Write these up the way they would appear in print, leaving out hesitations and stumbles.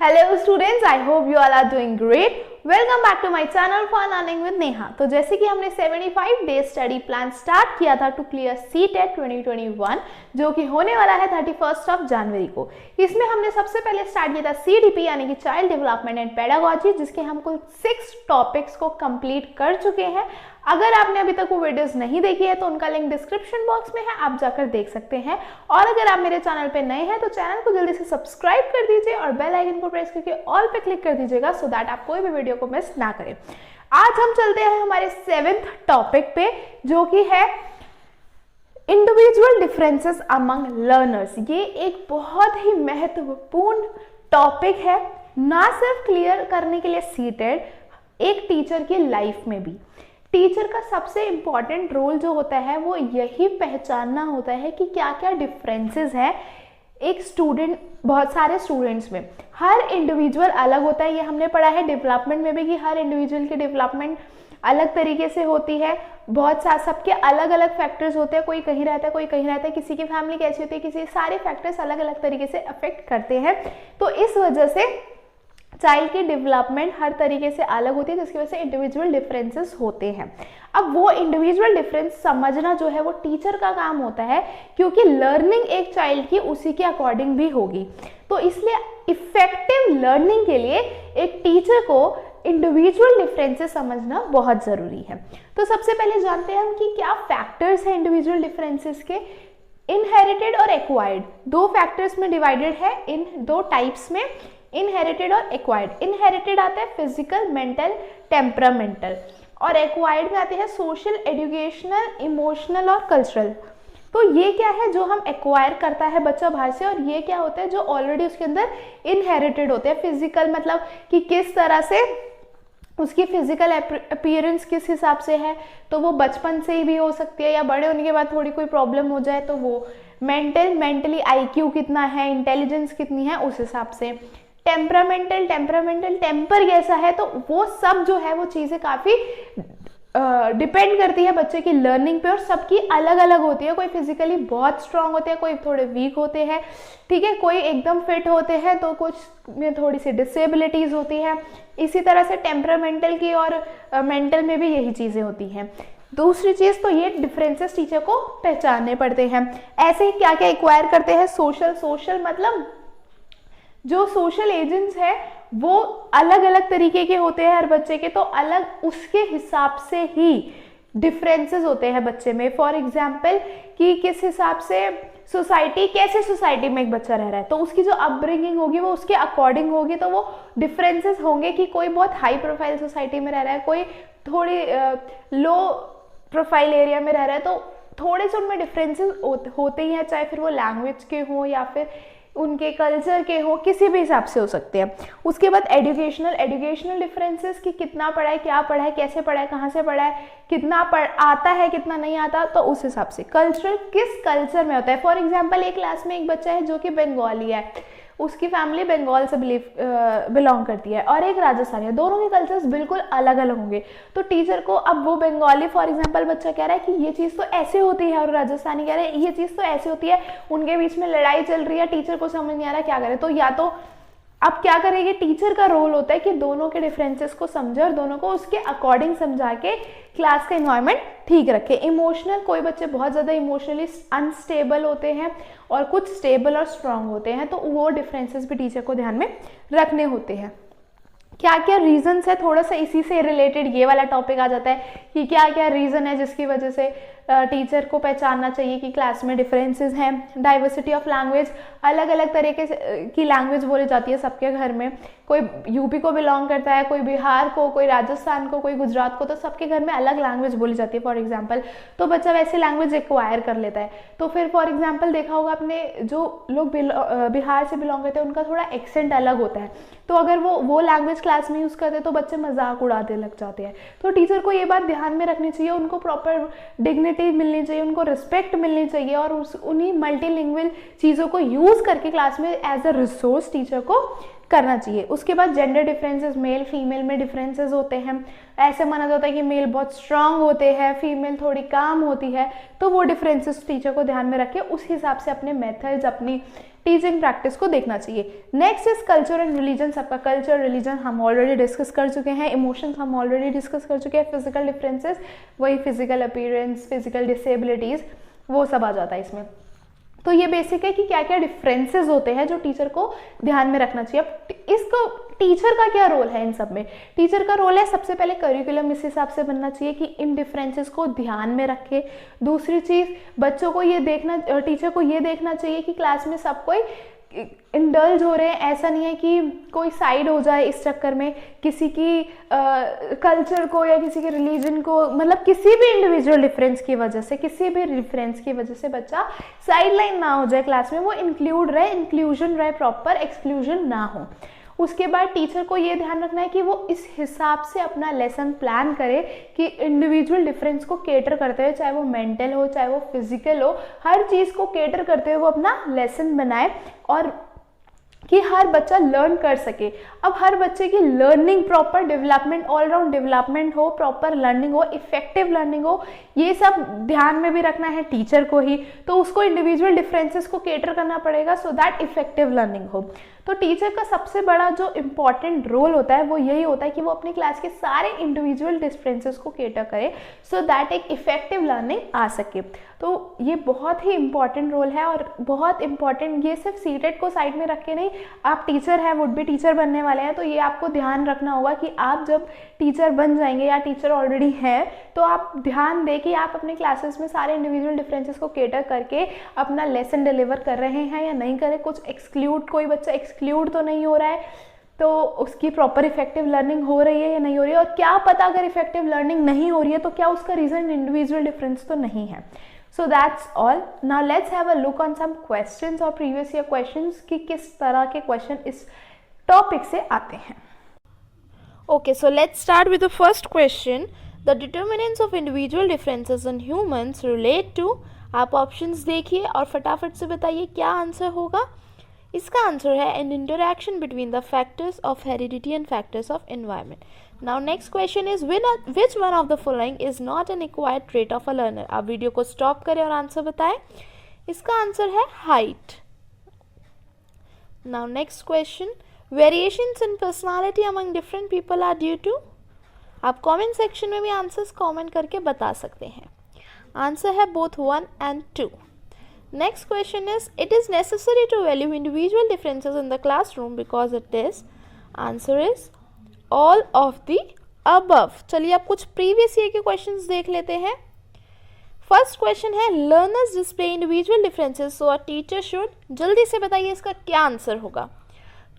Hello students, I hope you all are doing great. Welcome back to my channel for learning with Neha. तो जैसे कि हमने 75 days study plan start किया था to clear CTET 2021 जो कि होने वाला है 31 जनवरी को। इसमें हमने सबसे पहले स्टार्ट किया था CDP यानी कि चाइल्ड डेवलपमेंट एंड पेडागोजी, जिसके हम कुल 6 टॉपिक्स को कंप्लीट कर चुके हैं। अगर आपने अभी तक वो वीडियोस नहीं देखी है तो उनका लिंक डिस्क्रिप्शन बॉक्स में है, आप जाकर देख सकते हैं। और अगर आप मेरे चैनल पे नए हैं तो चैनल को जल्दी से सब्सक्राइब कर दीजिए और बेल आइकन को प्रेस करके ऑल पे क्लिक कर दीजिएगा सो दैट आप कोई भी वीडियो को मिस ना करें। आज हम चलते हैं हमारे 7th टॉपिक पे जो कि है इंडिविजुअल डिफरेंसेस अमंग लर्नर्स। ये एक बहुत ही महत्वपूर्ण टॉपिक है, ना सिर्फ क्लियर करने के लिए सीटेड, एक टीचर की लाइफ में भी। टीचर का सबसे इंपॉर्टेंट रोल जो होता है वो यही पहचानना होता है कि क्या क्या डिफरेंसेस है एक स्टूडेंट, बहुत सारे स्टूडेंट्स में। हर इंडिविजुअल अलग होता है, ये हमने पढ़ा है डेवलपमेंट में भी कि हर इंडिविजुअल की डेवलपमेंट अलग तरीके से होती है। बहुत सारे सबके अलग अलग फैक्टर्स होते हैं, कोई कहीं रहता है कोई कहीं रहता है, किसी की फैमिली कैसी होती है, किसी सारे फैक्टर्स अलग अलग तरीके से अफेक्ट करते हैं। तो इस वजह से चाइल्ड की डेवलपमेंट हर तरीके से अलग होती है, जिसकी वजह से इंडिविजुअल डिफरेंसेस होते हैं। अब वो इंडिविजुअल डिफरेंस समझना जो है वो टीचर का काम होता है, क्योंकि लर्निंग एक चाइल्ड की उसी के अकॉर्डिंग भी होगी। तो इसलिए इफेक्टिव लर्निंग के लिए एक टीचर को इंडिविजुअल डिफरेंसेस समझना बहुत ज़रूरी है। तो सबसे पहले जानते हैं हम कि क्या फैक्टर्स हैं इंडिविजुअल डिफरेंसेस के। इनहेरिटेड और एक्वायर्ड, दो फैक्टर्स में डिवाइडेड है, इन दो टाइप्स में, इनहेरिटेड और एक्वायर्ड। इनहेरिटेड आता है फिजिकल, मेंटल, टेम्परामेंटल, और एक्वायर्ड में आते हैं सोशल, एजुकेशनल, इमोशनल और कल्चरल। तो ये क्या है जो हम एक्वायर करता है बच्चा बाहर से, और ये क्या होता है जो ऑलरेडी उसके अंदर इनहेरिटेड होते हैं। फिजिकल मतलब कि किस तरह से उसकी फिजिकल अपीयरेंस किस हिसाब से है, तो वो बचपन से ही भी हो सकती है या बड़े होने के बाद थोड़ी कोई प्रॉब्लम हो जाए तो वो मेंटली IQ कितना है, इंटेलिजेंस कितनी है, उस हिसाब से। टेम्परामेंटल टेम्पर कैसा है, तो वो सब जो है वो चीज़ें काफ़ी डिपेंड करती है बच्चे की लर्निंग पे, और सबकी अलग अलग होती है। कोई फिजिकली बहुत स्ट्रांग होते हैं, कोई थोड़े वीक होते हैं, ठीक है, कोई एकदम फिट होते हैं, तो कुछ में थोड़ी सी डिसेबिलिटीज़ होती है। इसी तरह से टेम्परामेंटल की और मेंटल में भी यही चीज़ें होती हैं। दूसरी चीज़ तो ये डिफरेंसेस टीचर को पहचानने पड़ते हैं। ऐसे ही क्या क्या एक्वायर करते हैं। सोशल मतलब जो सोशल एजेंट्स है वो अलग अलग तरीके के होते हैं हर बच्चे के, तो अलग उसके हिसाब से ही डिफरेंसेस होते हैं बच्चे में। फॉर एग्जाम्पल कि किस हिसाब से सोसाइटी, कैसे सोसाइटी में एक बच्चा रह रहा है, तो उसकी जो अपब्रिंगिंग होगी वो उसके अकॉर्डिंग होगी, तो वो डिफरेंसेस होंगे कि कोई बहुत हाई प्रोफाइल सोसाइटी में रह रहा है, कोई थोड़ी लो प्रोफाइल एरिया में रह रहा है, तो थोड़े से उनमें डिफरेंसेस होते ही हैं, चाहे फिर वो लैंग्वेज के हों या फिर उनके कल्चर के हो, किसी भी हिसाब से हो सकते हैं। उसके बाद एजुकेशनल डिफरेंसेस कि कितना पढ़ा है, क्या पढ़ा है, कैसे पढ़ा है, कहाँ से पढ़ा है, कितना आता है, कितना नहीं आता, तो उस हिसाब से। कल्चरल, किस कल्चर में होता है। फॉर एग्जांपल एक क्लास में एक बच्चा है जो कि बंगाली है, उसकी फैमिली बंगाल से बिलोंग करती है, और एक राजस्थानी है, दोनों के कल्चर्स बिल्कुल अलग अलग होंगे। तो टीचर को, अब वो बंगाली फॉर एग्जांपल बच्चा कह रहा है कि ये चीज़ तो ऐसे होती है, और राजस्थानी कह रहा है ये चीज़ तो ऐसे होती है, उनके बीच में लड़ाई चल रही है, टीचर को समझ नहीं आ रहा क्या करे। तो या तो अब क्या करेंगे, टीचर का रोल होता है कि दोनों के डिफरेंसेस को समझे और दोनों को उसके अकॉर्डिंग समझा के क्लास का इन्वायरमेंट ठीक रखे। इमोशनल, कोई बच्चे बहुत ज़्यादा इमोशनली अनस्टेबल होते हैं और कुछ स्टेबल और स्ट्रांग होते हैं, तो वो डिफरेंसेस भी टीचर को ध्यान में रखने होते हैं। क्या क्या रीजंस है, थोड़ा सा इसी से रिलेटेड ये वाला टॉपिक आ जाता है कि क्या क्या रीज़न है जिसकी वजह से टीचर को पहचानना चाहिए कि क्लास में डिफरेंसेस हैं। डाइवर्सिटी ऑफ लैंग्वेज, अलग अलग तरीके की लैंग्वेज बोली जाती है सबके घर में। कोई यूपी को बिलोंग करता है, कोई बिहार को, कोई राजस्थान को, कोई गुजरात को, तो सबके घर में अलग लैंग्वेज बोली जाती है फॉर एग्जाम्पल। तो बच्चा वैसी लैंग्वेज एक्वायर कर लेता है। तो फिर फॉर एग्जाम्पल देखा होगा आपने, जो लोग बिहार से बिलोंग करते हैं उनका थोड़ा एक्सेंट अलग होता है, तो अगर वो लैंग्वेज क्लास में यूज़ करते हैं तो बच्चे मजाक उड़ाते लग जाते हैं। तो टीचर को ये बात ध्यान में रखनी चाहिए, उनको प्रॉपर डिग्निटी मिलनी चाहिए, उनको रिस्पेक्ट मिलनी चाहिए, और उन्हीं मल्टीलिंगुअल चीज़ों को यूज़ करके क्लास में एज अ रिसोर्स टीचर को करना चाहिए। उसके बाद जेंडर डिफरेंसेस, मेल फीमेल में डिफरेंसेस होते हैं। ऐसे माना जाता है कि मेल बहुत स्ट्रांग होते हैं, फीमेल थोड़ी काम होती है, तो वो डिफरेंसेस टीचर को ध्यान में रखे, उस हिसाब से अपने मेथड्स, अपनी टीचिंग प्रैक्टिस को देखना चाहिए। Next is culture and religion. सबका कल्चर रिलीजन हम ऑलरेडी डिस्कस कर चुके हैं, इमोशंस हम ऑलरेडी डिस्कस कर चुके हैं, फिजिकल डिफरेंसेस वही फिजिकल अपीयरेंस, फिजिकल डिसेबिलिटीज, वो सब आ जाता है इसमें। तो ये बेसिक है कि क्या क्या डिफरेंसेस होते हैं जो टीचर को ध्यान में रखना चाहिए। अब इसको टीचर का क्या रोल है इन सब में? टीचर का रोल है सबसे पहले करिकुलम इस हिसाब से बनना चाहिए कि इन डिफरेंसेस को ध्यान में रखे। दूसरी चीज, बच्चों को ये देखना, टीचर को ये देखना चाहिए कि क्लास में सब कोई इंडल्ज हो रहे हैं, ऐसा नहीं है कि कोई साइड हो जाए इस चक्कर में, किसी की कल्चर को या किसी के रिलीजन को, मतलब किसी भी इंडिविजुअल डिफरेंस की वजह से, किसी भी डिफरेंस की वजह से बच्चा साइडलाइन ना हो जाए क्लास में, वो इंक्लूड रहे, इंक्लूजन रहे प्रॉपर, एक्सक्लूजन ना हो। उसके बाद टीचर को ये ध्यान रखना है कि वो इस हिसाब से अपना लेसन प्लान करे कि इंडिविजुअल डिफरेंस को केटर करते हुए, चाहे वो मेंटल हो चाहे वो फिजिकल हो, हर चीज़ को केटर करते हुए वो अपना लेसन बनाए और कि हर बच्चा लर्न कर सके। अब हर बच्चे की learning, proper development, all round development हो, प्रॉपर लर्निंग हो, इफेक्टिव लर्निंग हो, ये सब ध्यान में भी रखना है टीचर को ही। तो उसको इंडिविजुअल डिफरेंसेस को केटर करना पड़ेगा सो दैट इफेक्टिव लर्निंग हो। तो टीचर का सबसे बड़ा जो इम्पॉर्टेंट रोल होता है वो यही होता है कि वो अपनी क्लास के सारे इंडिविजुअल डिफरेंसेस को केटर करे सो दैट एक इफेक्टिव लर्निंग आ सके। तो ये बहुत ही इंपॉर्टेंट रोल है और बहुत इंपॉर्टेंट, ये सिर्फ सीटेट को साइड में रख के नहीं, आप टीचर हैं, वुड बी टीचर बनने वाले हैं, तो ये आपको ध्यान रखना होगा कि आप जब टीचर बन जाएंगे या टीचर ऑलरेडी हैं तो आप ध्यान दें कि आप अपने क्लासेस में सारे इंडिविजुअल डिफरेंसेस को केटर करके अपना लेसन डिलीवर कर रहे हैं या नहीं करें, कुछ एक्सक्लूड, कोई बच्चा एक्सक्लूड तो नहीं हो रहा है, तो उसकी प्रॉपर इफेक्टिव लर्निंग हो रही है या नहीं हो रही है, और क्या पता अगर इफेक्टिव लर्निंग नहीं हो रही है तो क्या उसका रीजन इंडिविजुअल डिफरेंस तो नहीं है। So that's all. Now let's have a look on some questions और previous year questions कि किस तरह के question इस topic से आते हैं। Okay, so let's start with the first question. The determinants of individual differences in humans relate to, आप options देखिए और फटाफट से बताइए क्या आंसर होगा। इसका आंसर है an interaction between the factors of heredity and factors of environment. Now next question is which one of the following is not an acquired trait of a learner? आप वीडियो को stop करें और answer बताएं। इसका answer है height. Now next question, variations in personality among different people are due to, आप comment section में भी आंसर्स कमेंट करके बता सकते हैं। आंसर है both 1 and 2. Next question is it is necessary to value individual differences in the classroom because it is, answer is all of the above. चलिए अब कुछ प्रीवियस ईयर के क्वेश्चंस देख लेते हैं। फर्स्ट क्वेश्चन है learners display individual differences so a teacher should, जल्दी से बताइए इसका क्या आंसर होगा।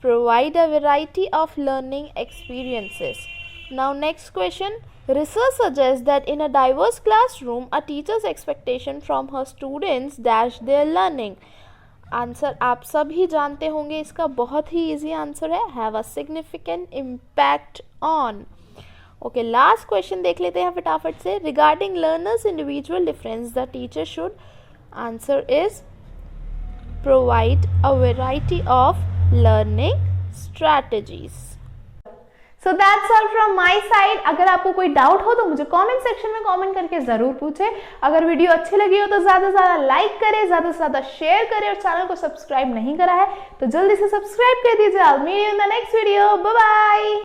Provide a variety of learning experiences. Now next question, research suggests that in a diverse classroom a teacher's expectation from her students dash their learning. Answer आप सभी जानते होंगे, इसका बहुत ही इजी आंसर है have a significant impact on. Okay, last question देख लेते हैं फटाफट से। Regarding learners individual difference the teacher should, answer is provide a variety of learning strategies. So that's all from my side. अगर आपको कोई doubt हो तो मुझे कमेंट सेक्शन में कमेंट करके जरूर पूछें। अगर वीडियो अच्छी लगी हो तो ज्यादा से ज्यादा लाइक करें, ज्यादा से ज्यादा शेयर करें और चैनल को सब्सक्राइब नहीं करा है तो जल्दी से सब्सक्राइब कर दीजिए। I'll meet you in the next video. Bye bye.